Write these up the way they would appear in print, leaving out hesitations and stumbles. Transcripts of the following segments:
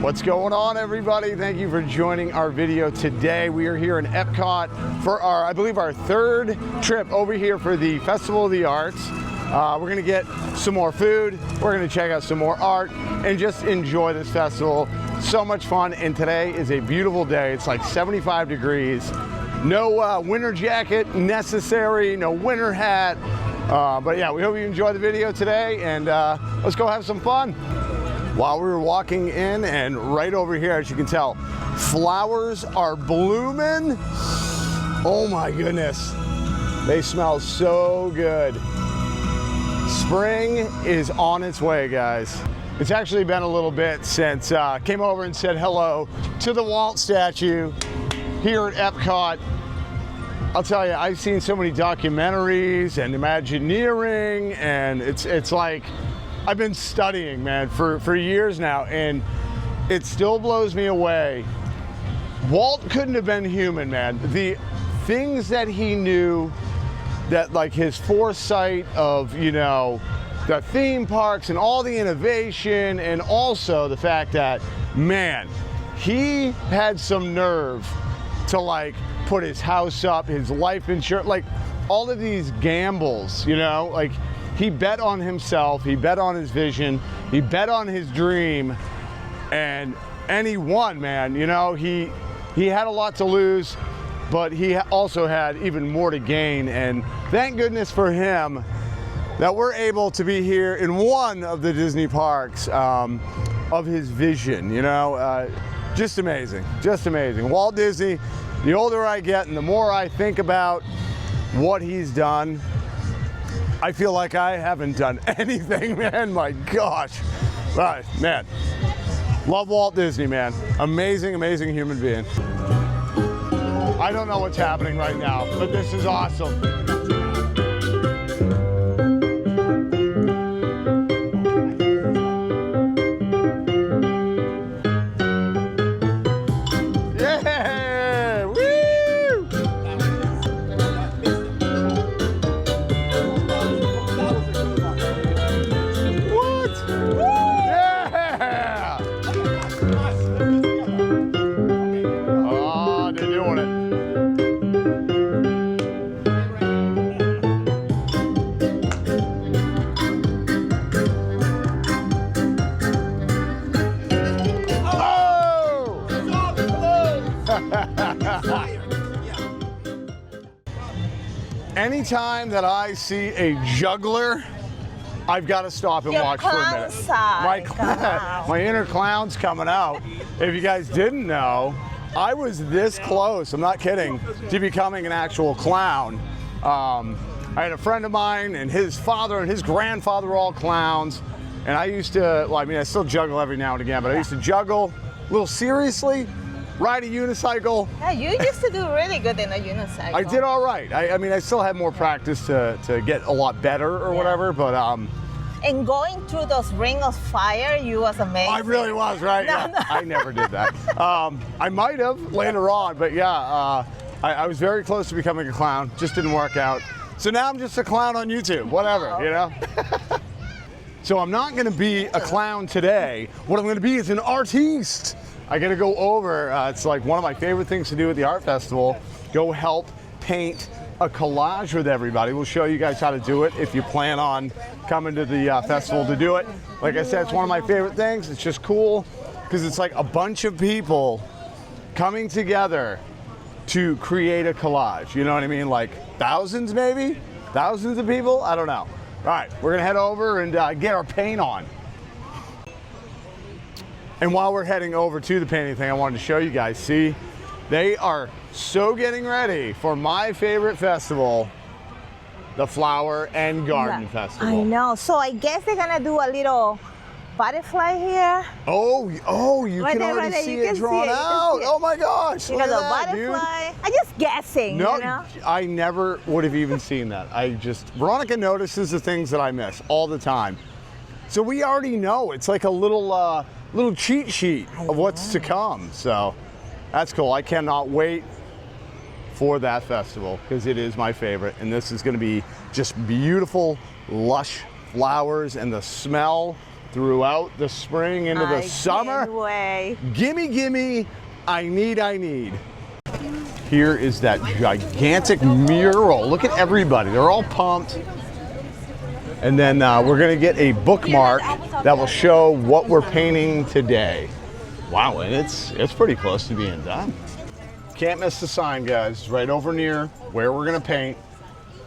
What's going on, everybody? Thank you for joining our video today. We are here in EPCOT for our, I believe, our third trip over here for the Festival of the Arts. We're gonna get some more food, we're gonna check out some more art, and just enjoy this festival. So much fun, and today is a beautiful day. It's like 75 degrees. No winter jacket necessary, no winter hat. But yeah, we hope you enjoy the video today, and let's go have some fun. While we were walking in, and right over here, as you can tell, flowers are blooming. Oh my goodness, they smell so good. Spring is on its way, guys. It's actually been a little bit since I came over and said hello to the Walt statue here at EPCOT. I'll tell you, I've seen so many documentaries and Imagineering, and it's like, I've been studying, man, for years now, and it still blows me away. Walt couldn't have been human, man. The things that he knew, that like his foresight of, you know, the theme parks and all the innovation, and also the fact that, man, he had some nerve to like put his house up, his life insurance, like all of these gambles, you know, like he bet on himself, he bet on his vision, he bet on his dream, and he won, man. You know, he had a lot to lose, but he also had even more to gain, and thank goodness for him that we're able to be here in one of the Disney parks of his vision, you know. Just amazing, just amazing. Walt Disney, the older I get and the more I think about what he's done, I feel like I haven't done anything, man. My gosh. Right, man. Love Walt Disney, man. Amazing, amazing human being. I don't know what's happening right now, but this is awesome. Anytime that I see a juggler, I've got to stop and watch for a minute. My inner clown's coming out. If you guys didn't know, I was this close, I'm not kidding, to becoming an actual clown. I had a friend of mine, and his father and his grandfather were all clowns. And I used to, well, I mean, I still juggle every now and again, but I used to juggle a little seriously. Ride a unicycle. Yeah, you used to do really good in a unicycle. I did all right. I mean, I still had more practice to get a lot better or whatever, but and going through those rings of fire, you was amazing. I really was, right? No, yeah. no. I never did that. I might have later on, but yeah, I was very close to becoming a clown. Just didn't work out. So now I'm just a clown on YouTube, whatever, you know? So I'm not gonna be a clown today. What I'm gonna be is an artiste. I gotta go over, it's like one of my favorite things to do at the art festival, go help paint a collage with everybody. We'll show you guys how to do it if you plan on coming to the festival to do it. Like I said, it's one of my favorite things. It's just cool because it's like a bunch of people coming together to create a collage. You know what I mean? Like thousands maybe? Thousands of people? I don't know. All right, we're gonna head over and get our paint on. And while we're heading over to the painting thing, I wanted to show you guys, see, they are so getting ready for my favorite festival, the Flower and Garden Festival. I know, so I guess they're gonna do a little butterfly here. Oh, you can already see it drawn out. Oh my gosh, You look got at the that, butterfly. dude. I'm just guessing, No, you know? I never would have even seen that. Veronica notices the things that I miss all the time. So we already know, it's like a little cheat sheet of what's to come. So that's cool. I cannot wait for that festival because it is my favorite. And this is going to be just beautiful, lush flowers, and the smell throughout the spring into the summer. Can't wait. Gimme, gimme, I need. Here is that gigantic mural. Look at everybody, they're all pumped. And then we're gonna get a bookmark that will show what we're painting today. Wow, and it's pretty close to being done. Can't miss the sign, guys. Right over near where we're gonna paint.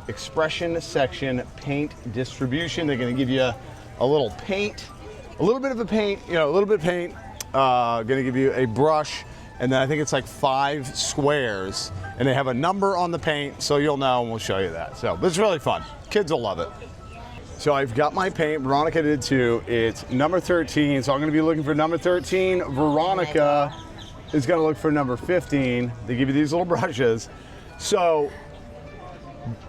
Expression section, paint distribution. They're gonna give you a little paint, a little bit of a paint, a little bit of paint. Gonna give you a brush, and then I think it's like 5 squares, and they have a number on the paint, so you'll know, and we'll show you that. So it's really fun. Kids will love it. So I've got my paint. Veronica did too. It's number 13, so I'm gonna be looking for number 13. Veronica is gonna look for number 15. They give you these little brushes. So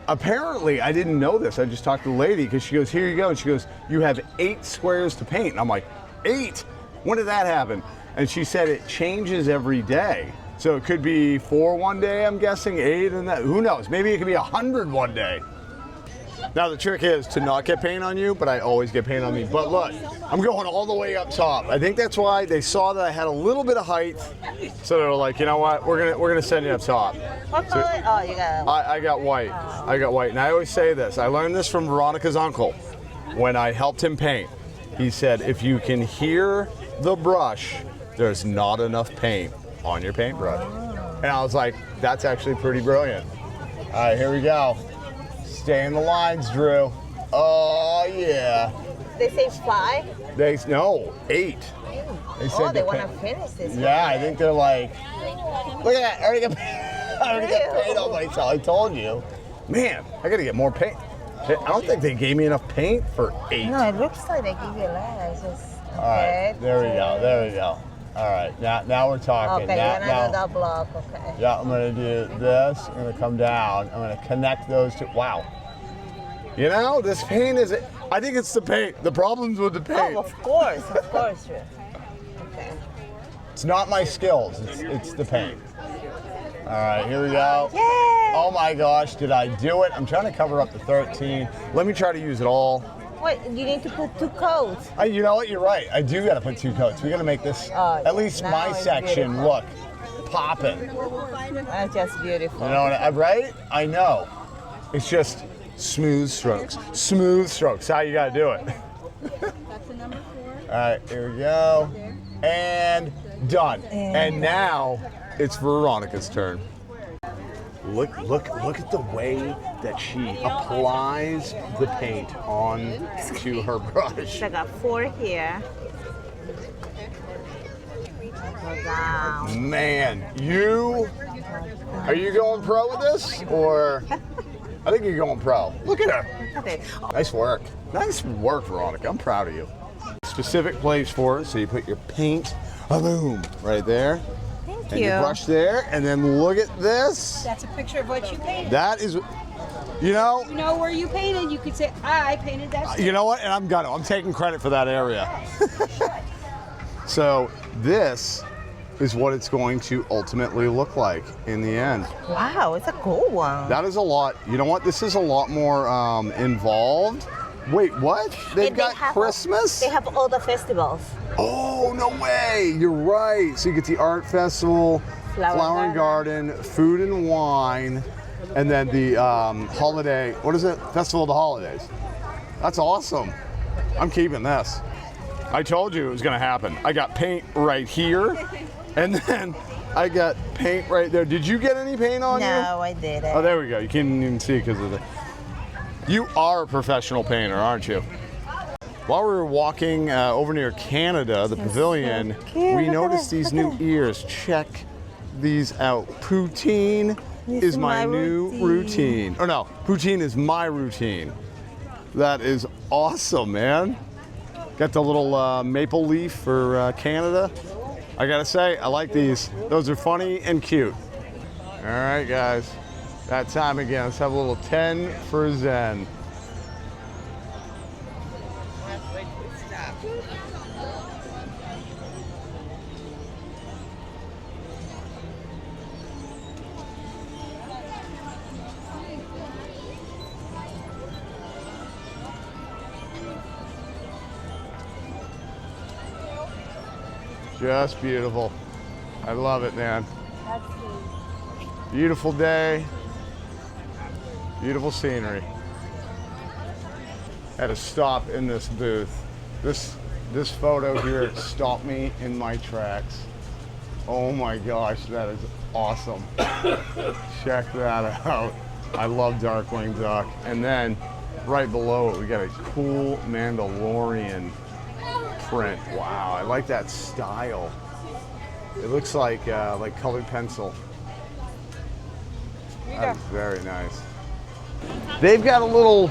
apparently, I didn't know this. I just talked to the lady because she goes, here you go. And she goes, you have 8 squares to paint. And I'm like, 8? When did that happen? And she said it changes every day. So it could be 4 one day, I'm guessing, 8, and that, who knows? Maybe it could be 100 one day. Now the trick is to not get paint on you, but I always get paint on me. But look, I'm going all the way up top. I think that's why they saw that I had a little bit of height, so they're like, you know what, we're gonna send you up top. What color? Oh, you got. I got white. I got white, and I always say this. I learned this from Veronica's uncle when I helped him paint. He said, if you can hear the brush, there's not enough paint on your paintbrush. And I was like, that's actually pretty brilliant. All right, here we go. Stay in the lines, Drew. Oh, yeah. They say 5? No, 8. They said they want to finish this. Yeah, I think they're like, look at that. I already got paint on myself. I told you. Man, I got to get more paint. I don't think they gave me enough paint for 8. No, it looks like they give you less. All right, there we go. All right, now we're talking. Okay, you're gonna do that block, okay. Yeah, I'm gonna do this, I'm gonna come down, I'm gonna connect those two. Wow. You know, this paint is, I think it's the paint. The problem's with the paint. Oh, of course, Drew. Okay. It's not my skills, it's the paint. All right, here we go. Yay! Oh my gosh, did I do it? I'm trying to cover up the 13. Let me try to use it all. Wait, you need to put 2 coats. You know what? You're right. I do got to put 2 coats. We got to make this, at least my section, beautiful. look popping. That's just beautiful. You know what? Right? I know. It's just smooth strokes. Smooth strokes. How you got to do it. That's the number 4. All right, here we go. And done. And now it's Veronica's turn. Look at the way that she applies the paint onto her brush. I got 4 here. Go down. Man, are you going pro with this? Or I think you're going pro. Look at her. Okay. Nice work. Nice work, Veronica. I'm proud of you. Specific place for it, so you put your paint, boom, right there. Thank And you. you brush there, and then look at this. That's a picture of what you painted. That is, you know where you painted, you could say, I painted that. You know what? And I'm taking credit for that area. So this is what it's going to ultimately look like in the end. Wow, it's a cool one. That is a lot. You know what? This is a lot more involved. Wait, what? They've got Christmas? They have all the festivals. Oh, no way. You're right. So you get the art festival, flower and garden, food and wine, and then the holiday, what is it? Festival of the Holidays. That's awesome. I'm keeping this. I told you it was going to happen. I got paint right here, and then I got paint right there. Did you get any paint on you? No, I didn't. Oh, there we go. You can't even see because of the... You are a professional painter, aren't you? While we were walking over near Canada, the pavilion, we noticed these new ears. Check these out. Poutine is my new routine. Oh no, poutine is my routine. That is awesome, man. Got the little maple leaf for Canada. I gotta say, I like these. Those are funny and cute. All right, guys. That time again. Let's have a little 10 for Zen. Just beautiful. I love it, man. That's it. Beautiful day. Beautiful scenery. Had to stop in this booth. This photo here stopped me in my tracks. Oh my gosh, that is awesome. Check that out. I love Darkwing Duck. And then right below it, we got a cool Mandalorian print. Wow, I like that style. It looks like colored pencil. That's very nice. They've got a little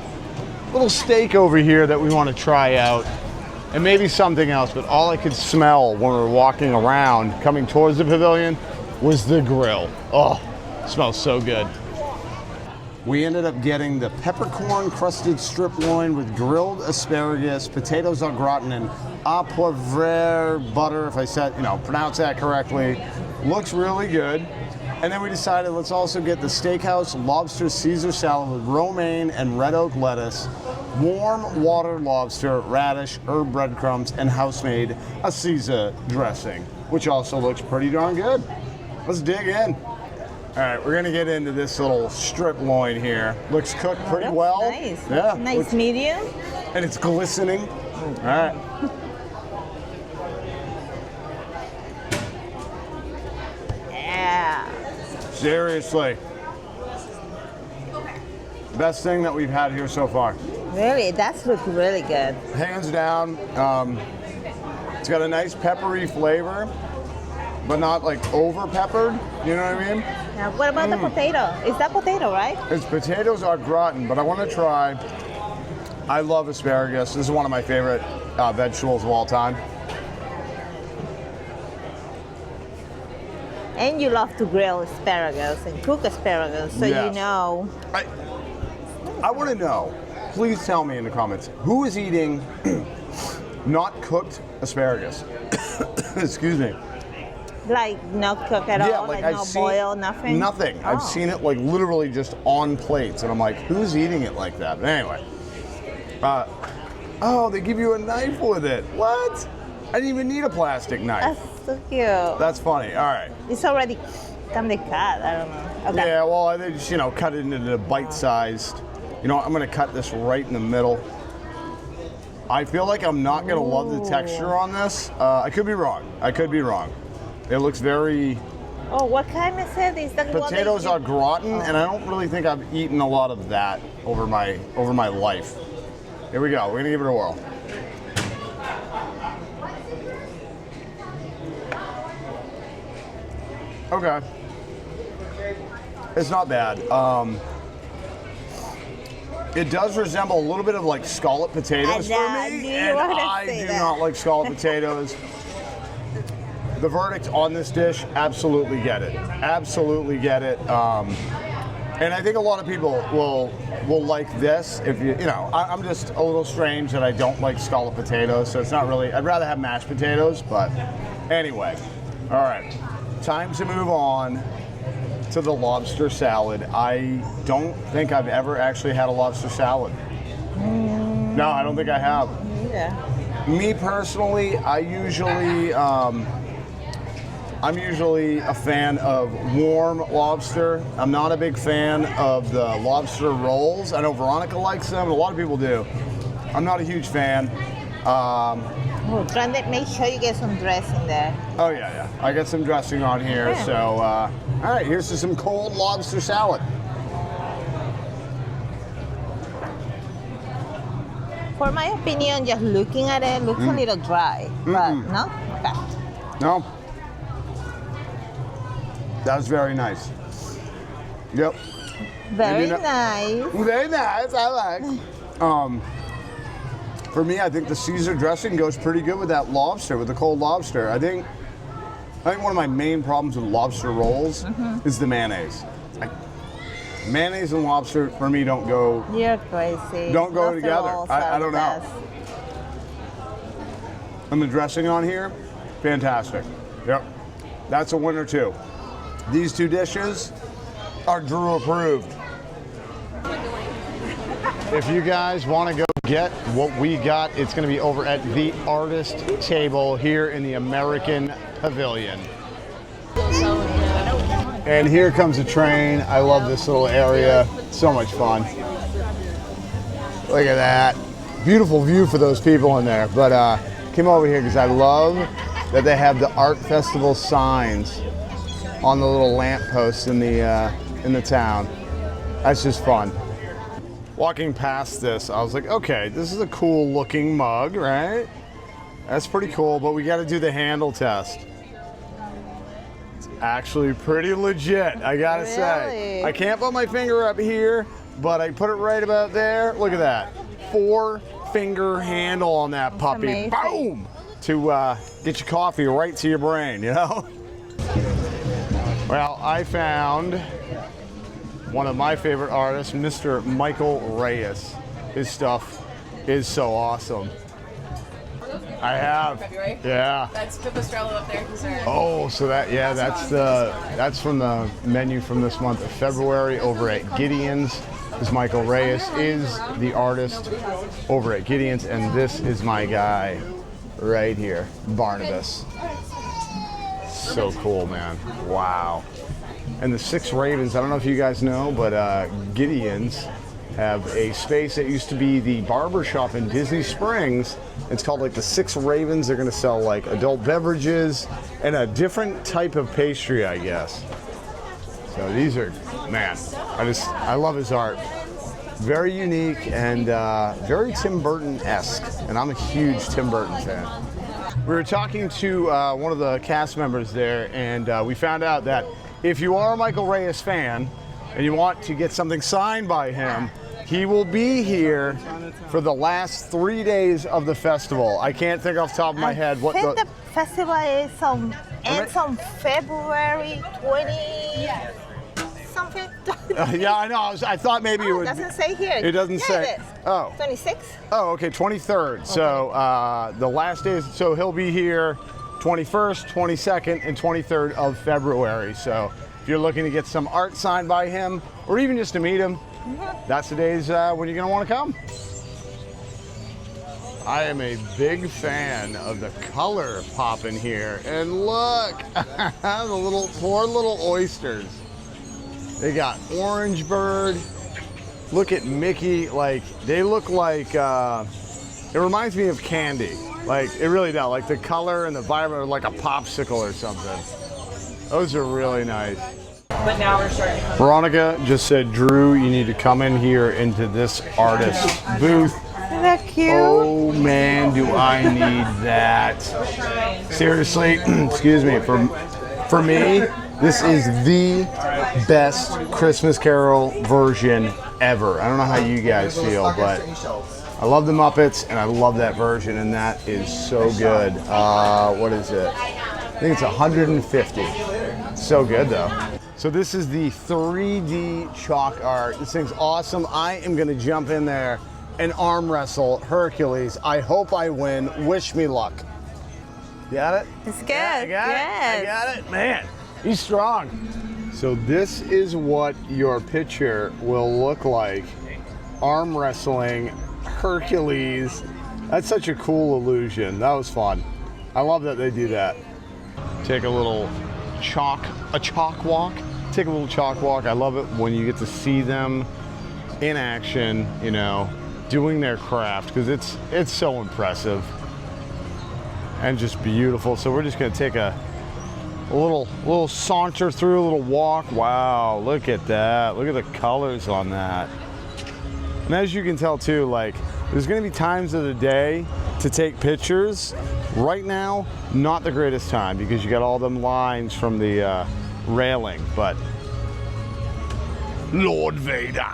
steak over here that we want to try out, and maybe something else, but all I could smell when we were walking around coming towards the pavilion was the grill. Oh, it smells so good. We ended up getting the peppercorn crusted strip loin with grilled asparagus, potatoes au gratin, and au poivre butter, if I said, pronounce that correctly. Looks really good. And then we decided let's also get the steakhouse lobster Caesar salad with romaine and red oak lettuce, warm water lobster, radish, herb breadcrumbs, and house-made a Caesar dressing, which also looks pretty darn good. Let's dig in. All right, we're gonna get into this little strip loin here. Looks cooked pretty well. Nice. Yeah. Nice medium. And it's glistening. All right. Yeah. Seriously. Best thing that we've had here so far. Really, it does look really good. Hands down. It's got a nice peppery flavor, but not like over peppered. You know what I mean? Now, what about the potato? Is that potato, right? It's potatoes au gratin, but I want to try. I love asparagus. This is one of my favorite vegetables of all time. And you love to grill asparagus and cook asparagus, so Yes. you know. I want to know. Please tell me in the comments who is eating not cooked asparagus. Excuse me. Like not cook at all, like I've no seen boil, nothing? Nothing. Oh. I've seen it like literally just on plates, and I'm like, who's eating it like that? But anyway. Oh, they give you a knife with it. What? I didn't even need a plastic knife. That's so cute. That's funny. All right. It's already kind of cut. I don't know. Okay. Yeah, well, they just, cut it into the bite-sized. I'm going to cut this right in the middle. I feel like I'm not going to love the texture on this. I could be wrong. It looks very Oh, what kind is it? Is that potatoes au gratin, and I don't really think I've eaten a lot of that over my life. Here we go. We're going to give it a whirl. Okay. It's not bad. It does resemble a little bit of like scalloped potatoes for me, and I do not like scalloped potatoes. The verdict on this dish, absolutely get it. Absolutely get it. And I think a lot of people will like this. If I'm just a little strange that I don't like scalloped potatoes, so it's not really. I'd rather have mashed potatoes, but anyway. All right. Time to move on to the lobster salad. I don't think I've ever actually had a lobster salad. No, I don't think I have. Yeah. Me personally, I'm usually a fan of warm lobster. I'm not a big fan of the lobster rolls. I know Veronica likes them, and a lot of people do. I'm not a huge fan. Make sure you get some dressing there. Oh yeah. I got some dressing on here, Yeah. so all right, here's to some cold lobster salad. For my opinion, just looking at it, looks a little dry. But no? Okay. No? That's very nice. Yep. Very Maybe not- nice. Very nice, I like. For me, I think the Caesar dressing goes pretty good with that lobster, with the cold lobster. I think one of my main problems with lobster rolls is the mayonnaise. Mayonnaise and lobster for me don't go. You're crazy. Don't go Lobster together. rolls I are don't the know. best. And the dressing on here, fantastic. Yep. That's a winner too. These two dishes are Drew approved. If you guys want to go get what we got, it's going to be over at the artist table here in the American Pavilion. And here comes the train. I love this little area. So much fun. Look at that. Beautiful view for those people in there. But came over here because I love that they have the art festival signs on the little lamp posts in the town. That's just fun. Walking past this, I was like, okay, this is a cool looking mug, right? That's pretty cool, but we got to do the handle test. It's actually pretty legit, I gotta say. I can't put my finger up here, but I put it right about there. Look at that. 4-finger handle on that puppy. Boom! To get your coffee right to your brain, you know? Well, I found one of my favorite artists, Mr. Michael Reyes. His stuff is so awesome. I have. February? Yeah. That's Pipistrello up there. Oh, so that's from the menu from this month of February over at Gideon's. This Michael Reyes is the artist over at Gideon's, and this is my guy right here, Barnabas. So cool, man. Wow. And the Six Ravens, I don't know if you guys know, but Gideon's have a space that used to be the barber shop in Disney Springs. It's called like the Six Ravens. They're gonna sell like adult beverages and a different type of pastry, I guess. So these are, man, I love his art. Very unique and very Tim Burton-esque, and I'm a huge Tim Burton fan. We were talking to one of the cast members there, and we found out that if you are a Michael Reyes fan and you want to get something signed by him, he will be here for the last 3 days of the festival. I can't think off the top of my head what the festival is ends on February 20 something. Yeah, I know. I thought maybe it would. It doesn't say here. It doesn't say. It is. Oh. 26? Oh, okay, 23rd. Okay. So the last days, so he'll be here 21st, 22nd, and 23rd of February. So if you're looking to get some art signed by him, or even just to meet him, that's the days when you're gonna want to come. I am a big fan of the color pop in here. And look, the poor little oysters. They got Orange Bird. Look at Mickey. Like, they look like, it reminds me of candy. Like, it really does. Like, the color and the vibrant are like a popsicle or something. Those are really nice. But now we're starting to come. Veronica just said, Drew, you need to come in here into this artist booth. Isn't that cute? Oh man, do I need that. Seriously, excuse me, for me, this is the best Christmas Carol version ever. I don't know how you guys feel, but I love the Muppets and I love that version, and that is so good. What is it? I think it's 150. So good though. So this is the 3D chalk art. This thing's awesome. I am gonna jump in there and arm wrestle Hercules. I hope I win. Wish me luck. Got it? It's good. Yeah, I got it. I got it. Man, he's strong. So this is what your picture will look like. Arm wrestling Hercules. That's such a cool illusion. That was fun. I love that they do that. Take a little chalk walk. Take a little chalk walk. I love it when you get to see them in action, you know, doing their craft, because it's so impressive and just beautiful. So we're just gonna take a little saunter through, a little walk. Wow, look at that. Look at the colors on that. And as you can tell too, like, there's gonna be times of the day to take pictures. Right now, not the greatest time because you got all them lines from the railing, but Lord Vader.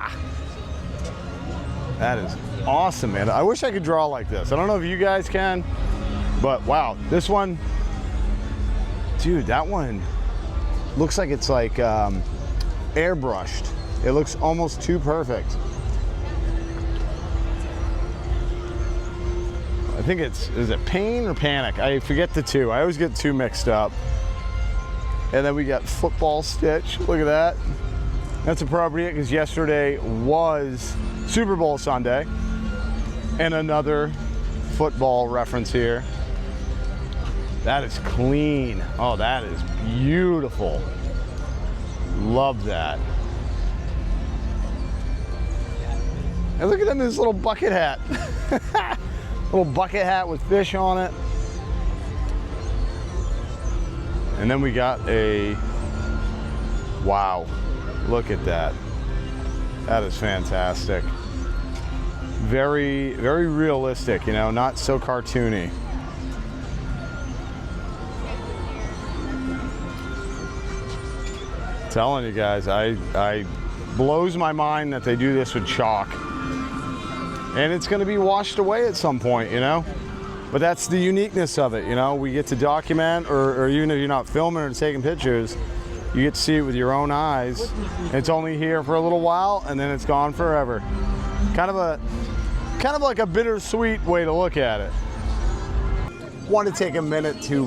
That is awesome, man. I wish I could draw like this. I don't know if you guys can, but wow, this one, dude, that one looks like it's like airbrushed. It looks almost too perfect. I think is it Pain or Panic? I forget the two. I always get two mixed up. And then we got Football Stitch. Look at that. That's appropriate because yesterday was Super Bowl Sunday. And another football reference here. That is clean. Oh, that is beautiful. Love that. And look at him in his little bucket hat. Little bucket hat with fish on it. And then we got a, wow, look at that. That is fantastic. Very, very realistic, you know, not so cartoony. Telling you guys, I blows my mind that they do this with chalk. And it's gonna be washed away at some point, you know? But that's the uniqueness of it, you know? We get to document, or even if you're not filming or taking pictures, you get to see it with your own eyes. It's only here for a little while, and then it's gone forever. Kind of like a bittersweet way to look at it. Want to take a minute to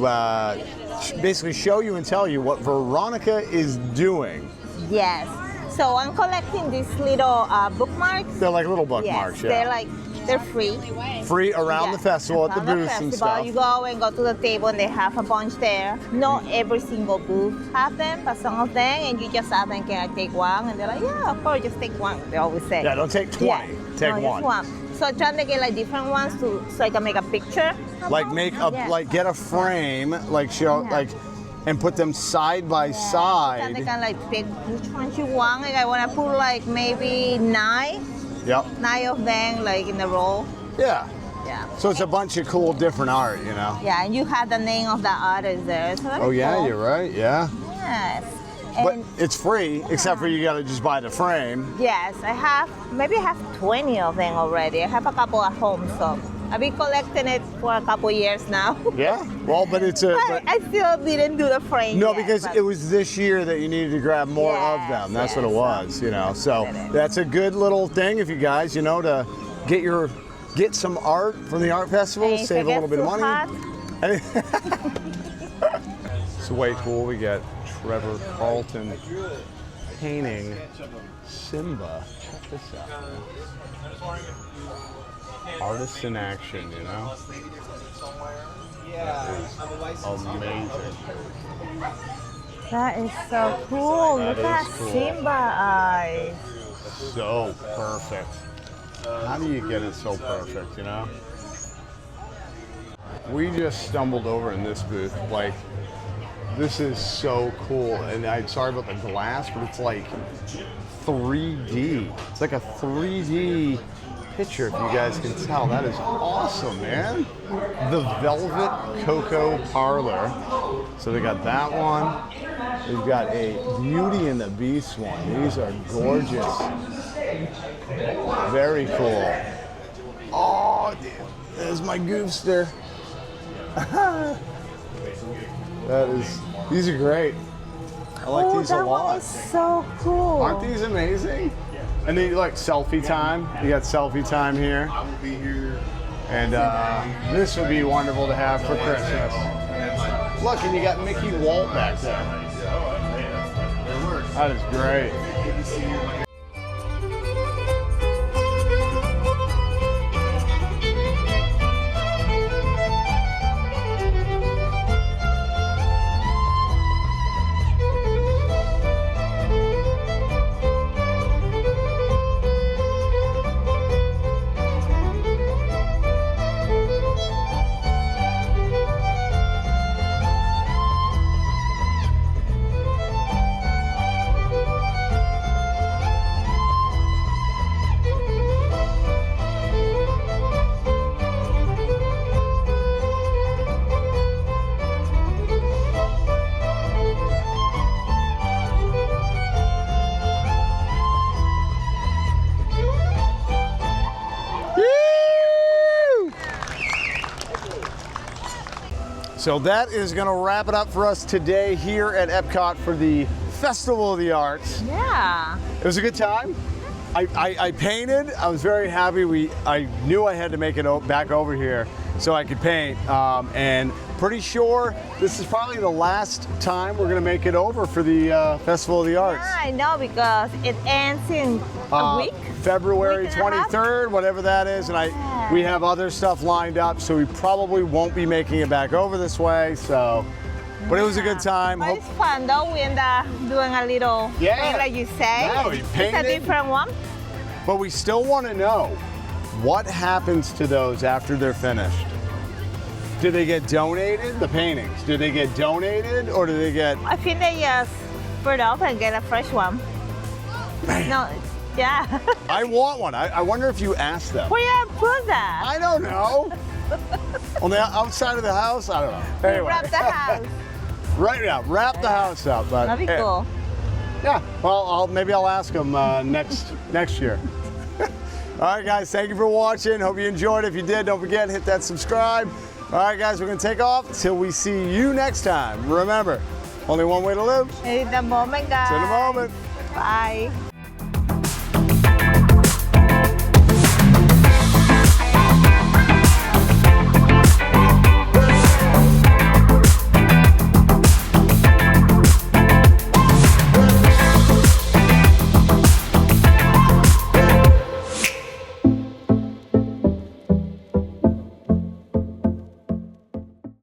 basically show you and tell you what Veronica is doing. Yes. So I'm collecting these little bookmarks. They're like little bookmarks, yes, yeah. They're free. Free around Yes, the festival, at the around booths and festival. stuff. You go to the table and they have a bunch there. Not every single booth have them, but some of them, and you just ask them, can I take one? And they're like, yeah, of course, just take one. They always say. Yeah, don't take 20, Yeah. take No, one. Just one. So I'm trying to get like different ones so I can make a picture. Like make a, Yes. like get a frame, like show, Yeah. like, and put them side by And side. they can like pick which ones you want. Like I want to put like maybe nine of them like in a row. Yeah. Yeah. So it's a bunch of cool different art, you know? Yeah, and you have the name of the artist there. So that's Oh yeah, cool. you're right, yeah. Yes. But And it's free, except for you gotta just buy the frame. yes, I have 20 of them already. I have a couple at home, so I've been collecting it for a couple years now. Yeah. Well, but it's a. But I still didn't do the frame. No, yet, because but- it was this year that you needed to grab more of Yes, them. That's what it yes. was, you know. So It is. that's a good little thing if you guys, you know, to get some art from the art festival, And if save it a little gets bit of too money. hot, It's way cool. We got Trevor Carlton painting Simba. Check this out. Artists in action, you know? That is amazing. that is so cool. That Look at is cool. Simba eyes. So perfect. How do you get it so perfect, you know? We just stumbled over in this booth. Like, this is so cool. And I'm sorry about the glass, but it's like 3D. It's like a 3D picture, if you guys can tell. That is awesome, man. The Velvet Cocoa Parlor. So they got that one. They've got a Beauty and the Beast one. These are gorgeous. Very cool. Oh, dude, there's my goofster. These are great. I like these a that one lot. is so cool. Aren't these amazing? And then like selfie time. You got selfie time here. I will be here. And this would be wonderful to have for Christmas. Look, and you got Mickey Walt back there. That is great. So that is going to wrap it up for us today here at EPCOT for the Festival of the Arts. Yeah. It was a good time. I painted. I was very happy. I knew I had to make it back over here so I could paint. And pretty sure this is probably the last time we're gonna make it over for the Festival of the Arts. Yeah, I know because it ends in a week. February Week and a half? 23rd, whatever that is, and we have other stuff lined up, so we probably won't be making it back over this way. So, but it was a good time. But it's fun though. We end up doing a little Yeah. thing like you say. Yeah, we It's painted. a different one. But we still want to know what happens to those after they're finished. Do they get donated? The paintings? Do they get donated, or do they get? I think they just put up and get a fresh one. No, yeah. I want one. I wonder if you asked them. Where you put that? I don't know. On the outside of the house? I don't know. Anyway. Wrap the house. Right now, wrap the house up. But That'd be cool. Yeah. Well, maybe I'll ask them next year. All right, guys. Thank you for watching. Hope you enjoyed. If you did, don't forget hit that subscribe. All right, guys. We're gonna take off until we see you next time. Remember, only one way to live. In the moment, guys. It's in the moment. Bye.